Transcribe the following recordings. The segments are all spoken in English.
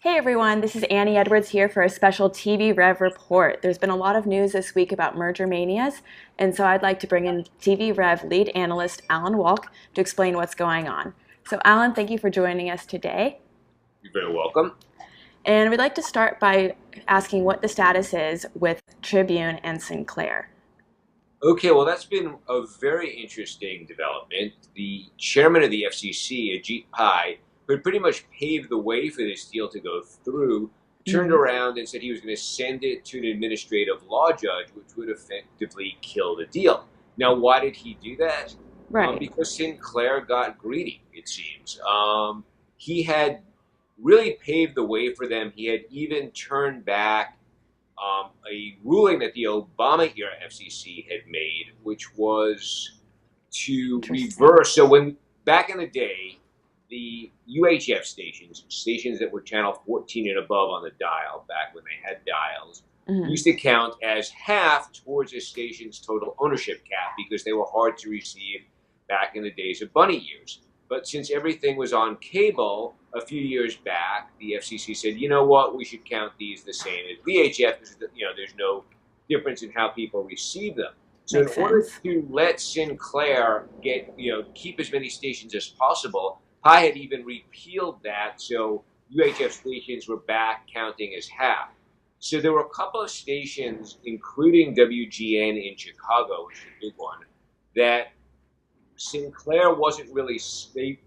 Hey everyone, this is Annie Edwards here for a special TVREV report. There's been a lot of news this week about merger manias, and so I'd like to bring in TVREV lead analyst Alan Wolk to explain what's going on. So Alan, thank you for joining us today. You're very welcome. And we'd like to start by asking what the status is with Tribune and Sinclair. Okay, well, that's been a very interesting development. The chairman of the FCC, Ajit Pai, who had pretty much paved the way for this deal to go through, turned around and said he was going to send it to an administrative law judge, which would effectively kill the deal. Now, why did he do that? Right. Because Sinclair got greedy, it seems. He had really paved the way for them. He had even turned back a ruling that the Obama-era FCC had made, which was to reverse. So when back in the day, the UHF stations that were channel 14 and above on the dial, back when they had dials, used to count as half towards a station's total ownership cap because they were hard to receive back in the days of bunny years. But since everything was on cable, a few years back, the FCC said, you know what, we should count these the same as VHF because there's no difference in how people receive them. So in order to let Sinclair keep as many stations as possible, Pi had even repealed that, so UHF stations were back counting as half. So there were a couple of stations, including WGN in Chicago, which is a big one, that Sinclair wasn't really. They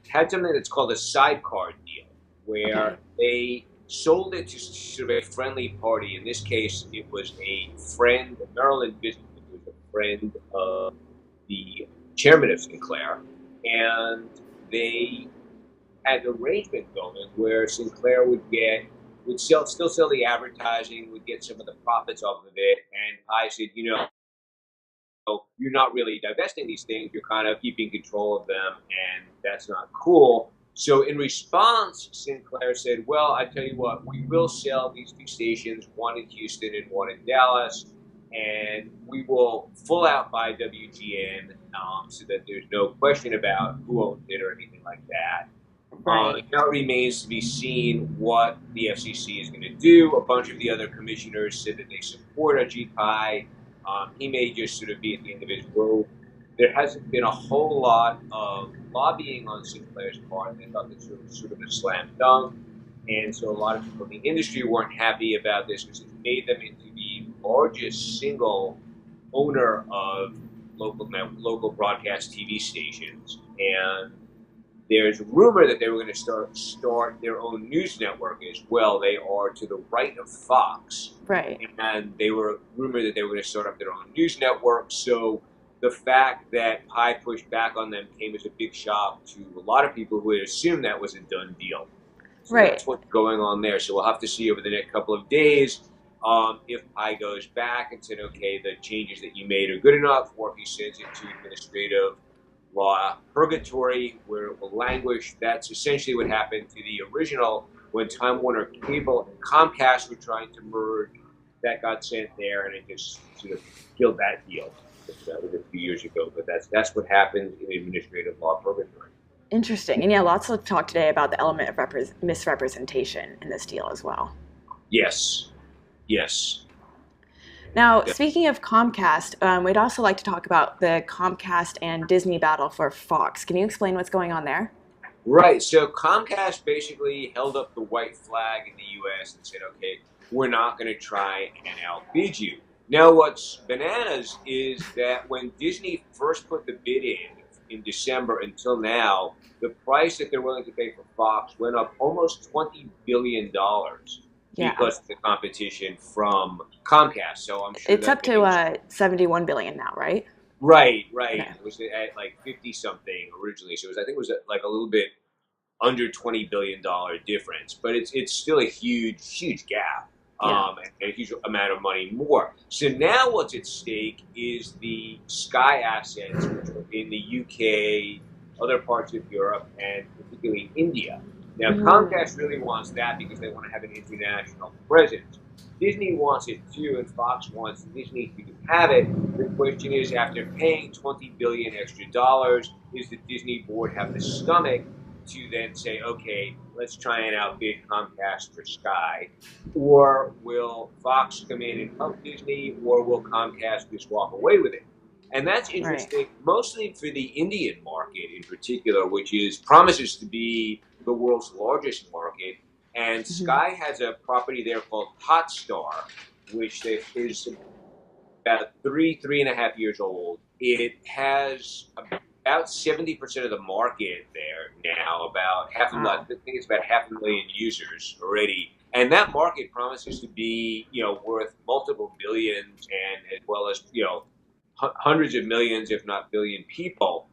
had something that's called a sidecar deal, where they sold it to sort of a friendly party. In this case, it was a friend, a Maryland business. It was a friend of the chairman of Sinclair, and they had an arrangement going where Sinclair would still sell the advertising, would get some of the profits off of it, and Pi said, you're not really divesting these things, you're kind of keeping control of them, and that's not cool. So in response, Sinclair said, well, I tell you what, we will sell these two stations, one in Houston and one in Dallas, and we will full out buy WGN so that there's no question about who owns it or anything like that. Right. Now it remains to be seen what the FCC is going to do. A bunch of the other commissioners said that they support Ajit Pai. He may just sort of be at the end of his rope. There hasn't been a whole lot of lobbying on Sinclair's part. They thought this was sort of a slam dunk. And so a lot of people in the industry weren't happy about this because it made them into the largest single owner of local broadcast TV stations. And there's rumor that they were going to start their own news network as well. They are to the right of Fox. Right. And they were rumored that they were going to start up their own news network. So the fact that Pi pushed back on them came as a big shock to a lot of people who had assumed that was a done deal. So that's what's going on there. So we'll have to see over the next couple of days if Pi goes back and said, okay, the changes that you made are good enough, or if he sends it to administrative law purgatory, where it will languish. That's essentially what happened to the original when Time Warner Cable and Comcast were trying to merge. That got sent there, and it just sort of killed that deal. That was a few years ago, but that's what happened in administrative law purgatory. Interesting. And yeah, lots of talk today about the element of misrepresentation in this deal as well. Yes. Yes. Now, speaking of Comcast, we'd also like to talk about the Comcast and Disney battle for Fox. Can you explain what's going on there? Right. So Comcast basically held up the white flag in the U.S. and said, okay, we're not going to try and outbid you. Now, what's bananas is that when Disney first put the bid in December until now, the price that they're willing to pay for Fox went up almost $20 billion. Because of the competition from Comcast. So I'm sure it's up to 71 billion now, right? Right. Yeah. It was at like 50 something originally. So I think it was like a little bit under $20 billion difference, but it's still a huge gap. And a huge amount of money more. So now what's at stake is the Sky assets, which are in the UK, other parts of Europe, and particularly India. Now, Comcast really wants that because they want to have an international presence. Disney wants it too, and Fox wants Disney to have it. The question is, after paying $20 billion extra dollars, is the Disney board have the stomach to then say, okay, let's try and outbid Comcast for Sky, or will Fox come in and help Disney, or will Comcast just walk away with it? And that's Right. interesting, mostly for the Indian market in particular, which promises to be the world's largest market. And Hmm. Sky has a property there called Hotstar, which is about 3.5 years old. It has about 70% of the market there now, about I Wow. think it's about 500,000 users already. And that market promises to be, worth multiple billions, and as well as, hundreds of millions, if not billion people,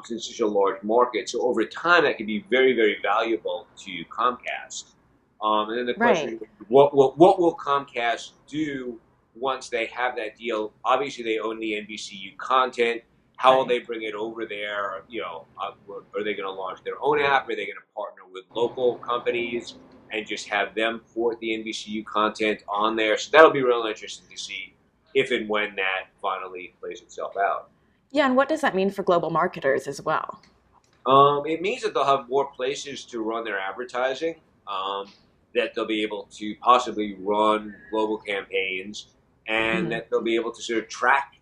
since it's such a large market. So over time, that can be very, very valuable to Comcast. And then the question Right. is, what will Comcast do once they have that deal? Obviously, they own the NBCU content. How will Right. they bring it over there? Are they going to launch their own app? Are they going to partner with local companies and just have them port the NBCU content on there? So that'll be real interesting to see if and when that finally plays itself out. Yeah, and what does that mean for global marketers as well? It means that they'll have more places to run their advertising, that they'll be able to possibly run global campaigns, and Hmm. that they'll be able to sort of track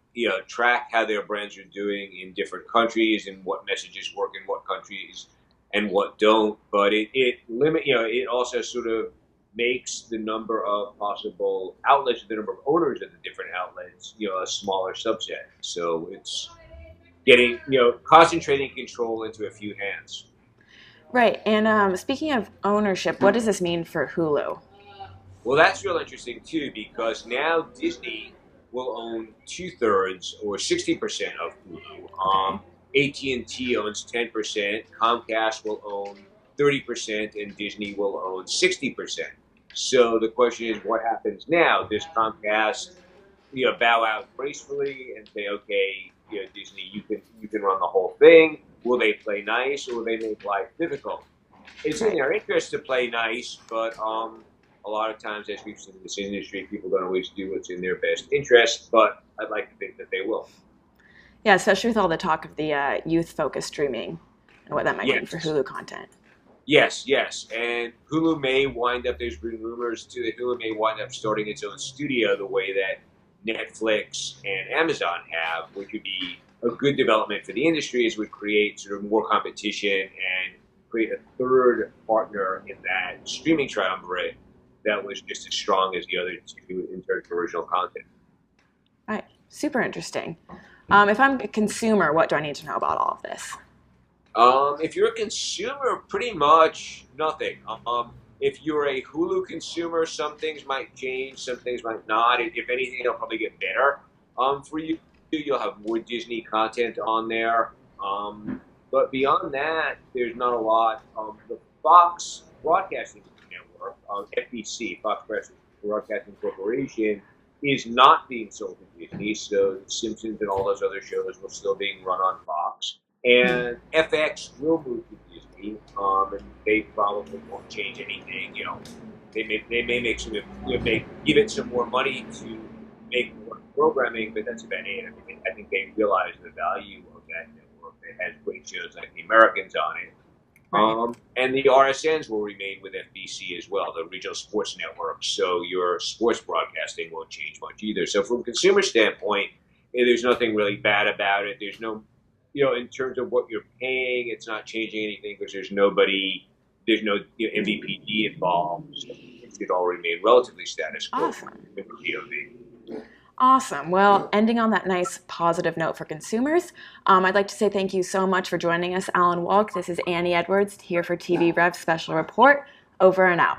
how their brands are doing in different countries and what messages work in what countries and what don't. But it also sort of makes the number of possible outlets, the number of owners of the different outlets, a smaller subset. So it's getting, concentrating control into a few hands. Right. And speaking of ownership, what does this mean for Hulu? Well, that's real interesting too, because now Disney will own 2/3 or 60% of Hulu. Okay. AT&T owns 10%, Comcast will own 30%, and Disney will own 60%. So the question is, what happens now? Does Comcast, bow out gracefully and say, okay, Disney, you can run the whole thing? Will they play nice, or will they make life difficult? It's in Right. their interest to play nice, but a lot of times, as we've seen in this industry, people don't always do what's in their best interest. But I'd like to think that they will. Yeah, especially with all the talk of the youth-focused streaming and what that might mean for Yes, Hulu content. yes, yes. And Hulu may wind up. There's been rumors too that Hulu may wind up starting its own studio, the way that Netflix and Amazon have, which would be a good development for the industry, as would create sort of more competition and create a third partner in that streaming triumvirate that was just as strong as the other two in terms of original content. Right. Super interesting. If I'm a consumer, what do I need to know about all of this? If you're a consumer, pretty much nothing. If you're a Hulu consumer, some things might change, some things might not. If anything, it'll probably get better. For you, you'll have more Disney content on there. But beyond that, there's not a lot. The Fox Broadcasting Network, FBC, Fox Broadcasting Corporation, is not being sold to Disney. So The Simpsons and all those other shows will still being run on Fox. And FX will move to Disney, and they probably won't change anything. They may make give it some more money to make more programming, but that's about it. I think they realize the value of that network. It has great shows like The Americans on it. Right. And the RSNs will remain with FBC as well, the regional sports network. So your sports broadcasting won't change much either. So from a consumer standpoint, there's nothing really bad about it. There's no, in terms of what you're paying, it's not changing anything because there's no MVPD involved. So it should all remain relatively status quo from Awesome. a POV. Awesome. Well, ending on that nice positive note for consumers, I'd like to say thank you so much for joining us, Alan Walk. This is Annie Edwards here for TV Rev Special Report. Over and out.